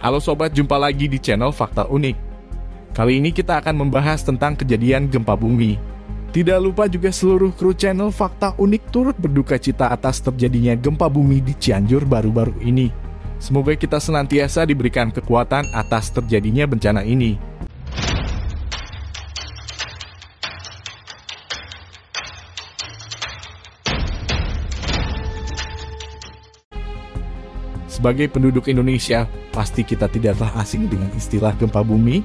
Halo sobat, jumpa lagi di channel Fakta Unik. Kali ini kita akan membahas tentang kejadian gempa bumi. Tidak lupa juga seluruh kru channel Fakta Unik turut berduka cita atas terjadinya gempa bumi di Cianjur baru-baru ini. Semoga kita senantiasa diberikan kekuatan atas terjadinya bencana ini. Sebagai penduduk Indonesia, pasti kita tidaklah asing dengan istilah gempa bumi.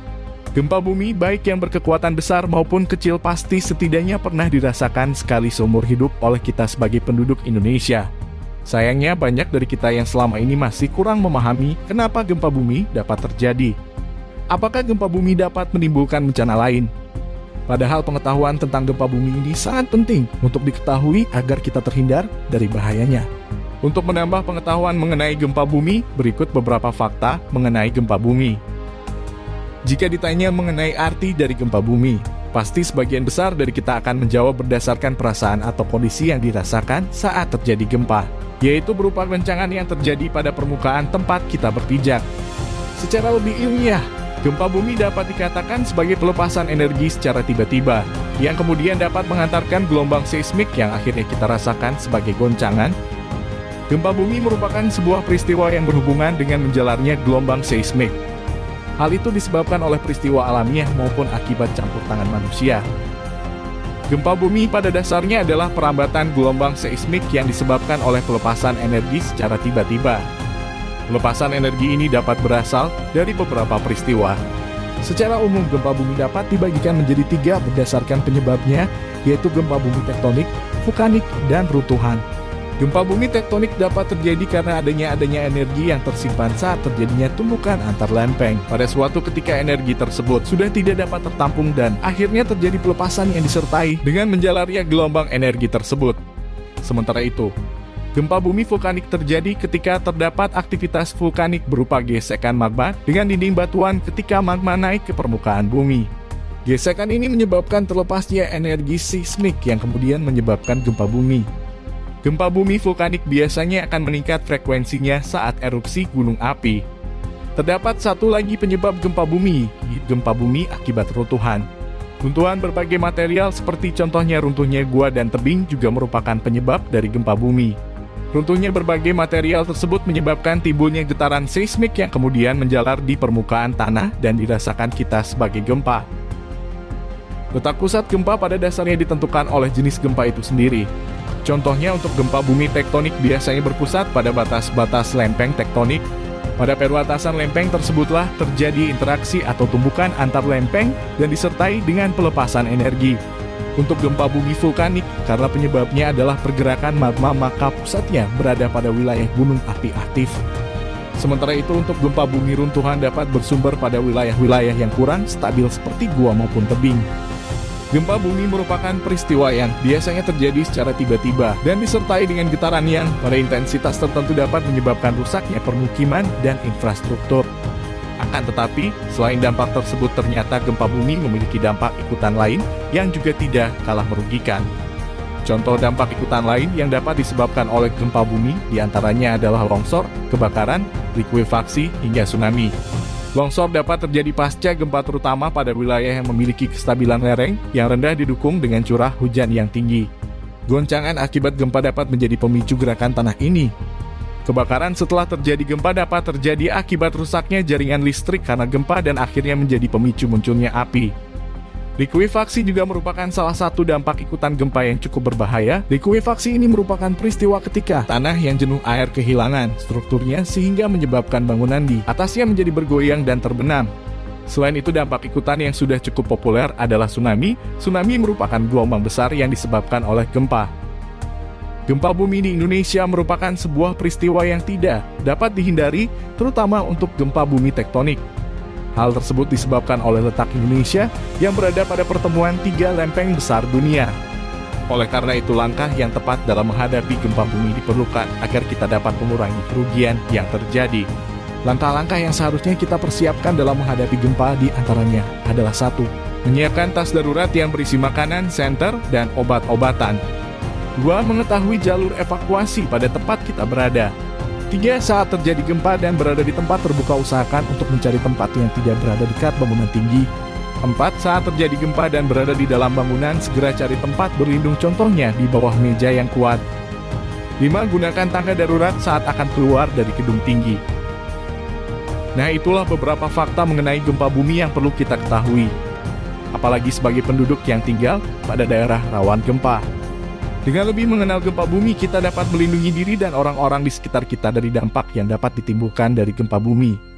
Gempa bumi baik yang berkekuatan besar maupun kecil pasti setidaknya pernah dirasakan sekali seumur hidup oleh kita sebagai penduduk Indonesia. Sayangnya banyak dari kita yang selama ini masih kurang memahami kenapa gempa bumi dapat terjadi. Apakah gempa bumi dapat menimbulkan bencana lain? Padahal pengetahuan tentang gempa bumi ini sangat penting untuk diketahui agar kita terhindar dari bahayanya. Untuk menambah pengetahuan mengenai gempa bumi, berikut beberapa fakta mengenai gempa bumi. Jika ditanya mengenai arti dari gempa bumi, pasti sebagian besar dari kita akan menjawab berdasarkan perasaan atau kondisi yang dirasakan saat terjadi gempa, yaitu berupa goncangan yang terjadi pada permukaan tempat kita berpijak. Secara lebih ilmiah, gempa bumi dapat dikatakan sebagai pelepasan energi secara tiba-tiba, yang kemudian dapat menghantarkan gelombang seismik yang akhirnya kita rasakan sebagai goncangan. Gempa bumi merupakan sebuah peristiwa yang berhubungan dengan menjalarnya gelombang seismik. Hal itu disebabkan oleh peristiwa alamiah maupun akibat campur tangan manusia. Gempa bumi pada dasarnya adalah perambatan gelombang seismik yang disebabkan oleh pelepasan energi secara tiba-tiba. Pelepasan energi ini dapat berasal dari beberapa peristiwa. Secara umum, gempa bumi dapat dibagikan menjadi 3 berdasarkan penyebabnya, yaitu gempa bumi tektonik, vulkanik, dan runtuhan. Gempa bumi tektonik dapat terjadi karena adanya energi yang tersimpan saat terjadinya tumbukan antar lempeng. Pada suatu ketika energi tersebut sudah tidak dapat tertampung dan akhirnya terjadi pelepasan yang disertai dengan menjalarnya gelombang energi tersebut. Sementara itu, gempa bumi vulkanik terjadi ketika terdapat aktivitas vulkanik berupa gesekan magma dengan dinding batuan ketika magma naik ke permukaan bumi. Gesekan ini menyebabkan terlepasnya energi seismik yang kemudian menyebabkan gempa bumi. Gempa bumi vulkanik biasanya akan meningkat frekuensinya saat erupsi gunung api. Terdapat satu lagi penyebab gempa bumi akibat runtuhan. Runtuhan berbagai material seperti contohnya runtuhnya gua dan tebing juga merupakan penyebab dari gempa bumi. Runtuhnya berbagai material tersebut menyebabkan timbulnya getaran seismik yang kemudian menjalar di permukaan tanah dan dirasakan kita sebagai gempa. Letak pusat gempa pada dasarnya ditentukan oleh jenis gempa itu sendiri. Contohnya untuk gempa bumi tektonik biasanya berpusat pada batas-batas lempeng tektonik. Pada perbatasan lempeng tersebutlah terjadi interaksi atau tumbukan antar lempeng dan disertai dengan pelepasan energi. Untuk gempa bumi vulkanik, karena penyebabnya adalah pergerakan magma maka pusatnya berada pada wilayah gunung api aktif. Sementara itu untuk gempa bumi runtuhan dapat bersumber pada wilayah-wilayah yang kurang stabil seperti gua maupun tebing. Gempa bumi merupakan peristiwa yang biasanya terjadi secara tiba-tiba dan disertai dengan getaran yang pada intensitas tertentu dapat menyebabkan rusaknya permukiman dan infrastruktur. Akan tetapi, selain dampak tersebut ternyata gempa bumi memiliki dampak ikutan lain yang juga tidak kalah merugikan. Contoh dampak ikutan lain yang dapat disebabkan oleh gempa bumi diantaranya adalah longsor, kebakaran, likuifaksi, hingga tsunami. Longsor dapat terjadi pasca gempa terutama pada wilayah yang memiliki kestabilan lereng yang rendah didukung dengan curah hujan yang tinggi. Goncangan akibat gempa dapat menjadi pemicu gerakan tanah ini. Kebakaran setelah terjadi gempa dapat terjadi akibat rusaknya jaringan listrik karena gempa dan akhirnya menjadi pemicu munculnya api. Likuifaksi juga merupakan salah satu dampak ikutan gempa yang cukup berbahaya. Likuifaksi ini merupakan peristiwa ketika tanah yang jenuh air kehilangan strukturnya sehingga menyebabkan bangunan di atasnya menjadi bergoyang dan terbenam. Selain itu dampak ikutan yang sudah cukup populer adalah tsunami. Tsunami merupakan gelombang besar yang disebabkan oleh gempa. Gempa bumi di Indonesia merupakan sebuah peristiwa yang tidak dapat dihindari, terutama untuk gempa bumi tektonik. Hal tersebut disebabkan oleh letak Indonesia yang berada pada pertemuan 3 lempeng besar dunia. Oleh karena itu langkah yang tepat dalam menghadapi gempa bumi diperlukan agar kita dapat mengurangi kerugian yang terjadi. Langkah-langkah yang seharusnya kita persiapkan dalam menghadapi gempa diantaranya adalah 1. Menyiapkan tas darurat yang berisi makanan, senter, dan obat-obatan. 2. Mengetahui jalur evakuasi pada tempat kita berada. 3. Saat terjadi gempa dan berada di tempat terbuka, usahakan untuk mencari tempat yang tidak berada dekat bangunan tinggi. 4. Saat terjadi gempa dan berada di dalam bangunan, segera cari tempat berlindung, contohnya di bawah meja yang kuat. 5. Gunakan tangga darurat saat akan keluar dari gedung tinggi. Nah, itulah beberapa fakta mengenai gempa bumi yang perlu kita ketahui. Apalagi sebagai penduduk yang tinggal pada daerah rawan gempa. Dengan lebih mengenal gempa bumi, kita dapat melindungi diri dan orang-orang di sekitar kita dari dampak yang dapat ditimbulkan dari gempa bumi.